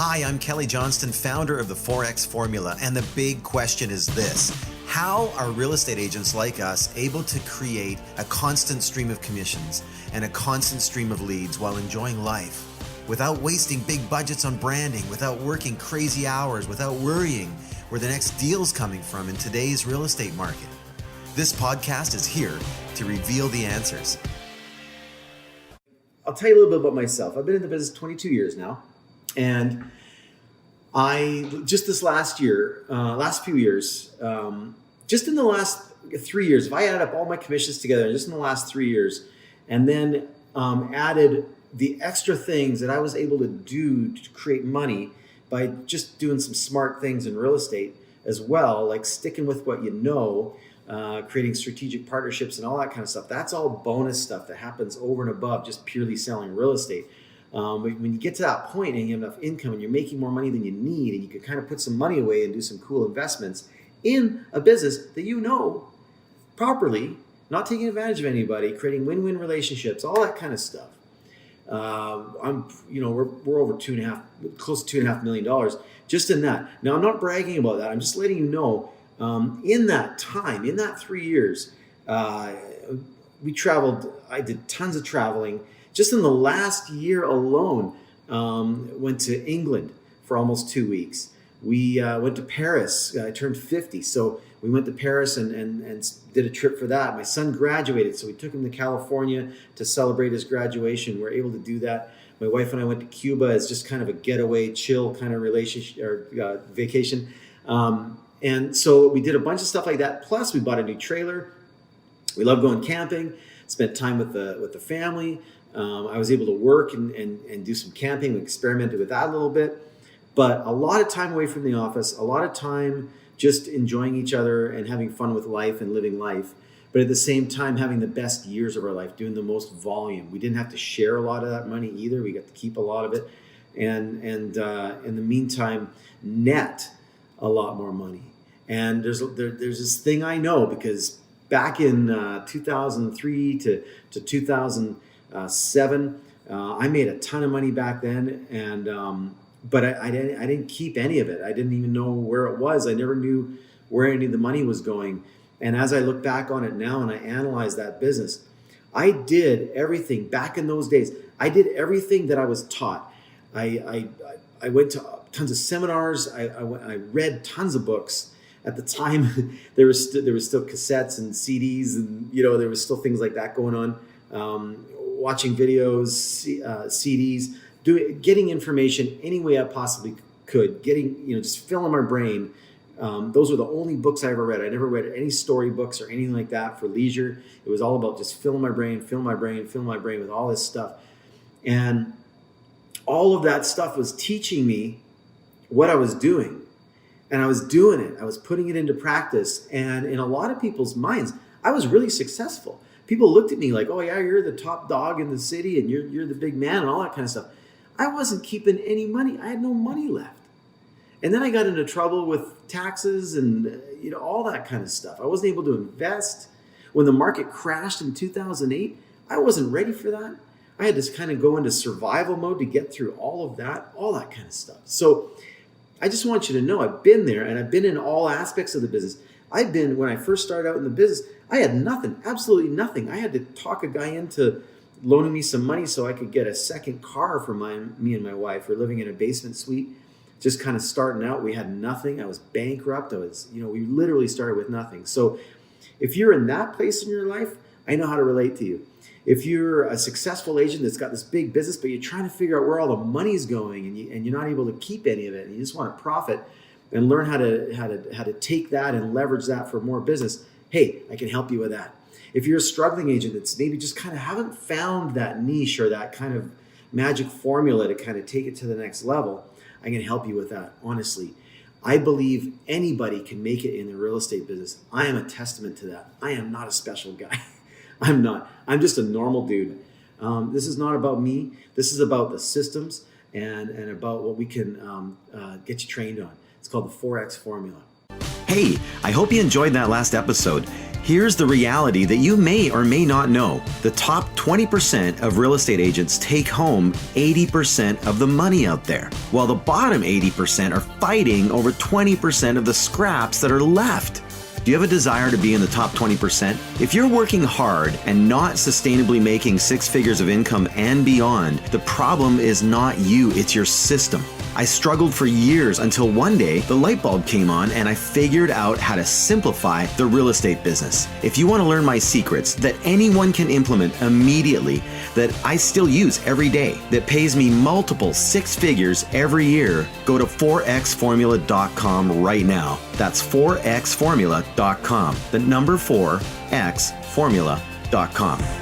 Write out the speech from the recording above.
Hi, I'm Kelly Johnston, founder of the Forex Formula, and the big question is this: how are real estate agents like us able to create a constant stream of commissions and a constant stream of leads while enjoying life, without wasting big budgets on branding, without working crazy hours, without worrying where the next deal's coming from in today's real estate market? This podcast is here to reveal the answers. I'll tell you a little bit about myself. I've been in the business 22 years now. And I just this last few years, just in the last 3 years, if I added up all my commissions together, just in the last 3 years, and then added the extra things that I was able to do to create money by just doing some smart things in real estate as well, like sticking with what you know, creating strategic partnerships and all that kind of stuff. That's all bonus stuff that happens over and above just purely selling real estate. When you get to that point and you have enough income and you're making more money than you need, and you can kind of put some money away and do some cool investments in a business that you know properly, not taking advantage of anybody, creating win-win relationships, all that kind of stuff. We're over close to $2.5 million just in that. Now, I'm not bragging about that. I'm just letting you know, in that time, in that 3 years, we traveled. I did tons of traveling. Just in the last year alone, went to England for almost 2 weeks. We went to Paris. I turned 50, so we went to Paris and did a trip for that. My son graduated, so we took him to California to celebrate his graduation. We were able to do that. My wife and I went to Cuba as just kind of a getaway, chill kind of relationship or vacation. And so we did a bunch of stuff like that. Plus, we bought a new trailer. We love going camping. Spent time with the family. I was able to work and do some camping. We experimented with that a little bit, but a lot of time away from the office, a lot of time just enjoying each other and having fun with life and living life. But at the same time, having the best years of our life, doing the most volume. We didn't have to share a lot of that money either. We got to keep a lot of it. And in the meantime, net a lot more money. And there's this thing I know, because back in 2003 to 2007, I made a ton of money back then, and but I didn't keep any of it. I didn't even know where it was. I never knew where any of the money was going. And as I look back on it now and I analyze that business, I did everything back in those days. I did everything that I was taught. I went to tons of seminars. I read tons of books. At the time, there was still cassettes and CDs, and there was still things like that going on. Watching videos, CDs, getting information any way I possibly could, just filling my brain. Those were the only books I ever read. I never read any story books or anything like that for leisure. It was all about just filling my brain with all this stuff. And all of that stuff was teaching me what I was doing. And I was doing it. I was putting it into practice. And in a lot of people's minds, I was really successful. People looked at me like, oh yeah, you're the top dog in the city and you're the big man and all that kind of stuff. I wasn't keeping any money. I had no money left. And then I got into trouble with taxes and all that kind of stuff. I wasn't able to invest. When the market crashed in 2008, I wasn't ready for that. I had to kind of go into survival mode to get through all of that, all that kind of stuff. So I just want you to know I've been there, and I've been in all aspects of the business. When I first started out in the business, I had nothing, absolutely nothing. I had to talk a guy into loaning me some money so I could get a second car for me and my wife. We're living in a basement suite, just kind of starting out. We had nothing. I was bankrupt. We literally started with nothing. So if you're in that place in your life, I know how to relate to you. If you're a successful agent that's got this big business, but you're trying to figure out where all the money's going and you're not able to keep any of it, and you just want to profit and learn how to take that and leverage that for more business, hey, I can help you with that. If you're a struggling agent that's maybe just kind of haven't found that niche or that kind of magic formula to kind of take it to the next level, I can help you with that. Honestly, I believe anybody can make it in the real estate business. I am a testament to that. I am not a special guy. I'm not. I'm just a normal dude. This is not about me. This is about the systems and about what we can get you trained on. It's called the Forex Formula. Hey, I hope you enjoyed that last episode. Here's the reality that you may or may not know. The top 20% of real estate agents take home 80% of the money out there, while the bottom 80% are fighting over 20% of the scraps that are left. Do you have a desire to be in the top 20%? If you're working hard and not sustainably making 6 figures of income and beyond, the problem is not you, it's your system. I struggled for years until one day the light bulb came on and I figured out how to simplify the real estate business. If you want to learn my secrets that anyone can implement immediately, that I still use every day, that pays me multiple 6 figures every year, go to 4xformula.com right now. That's 4xformula.com. The number 4xformula.com.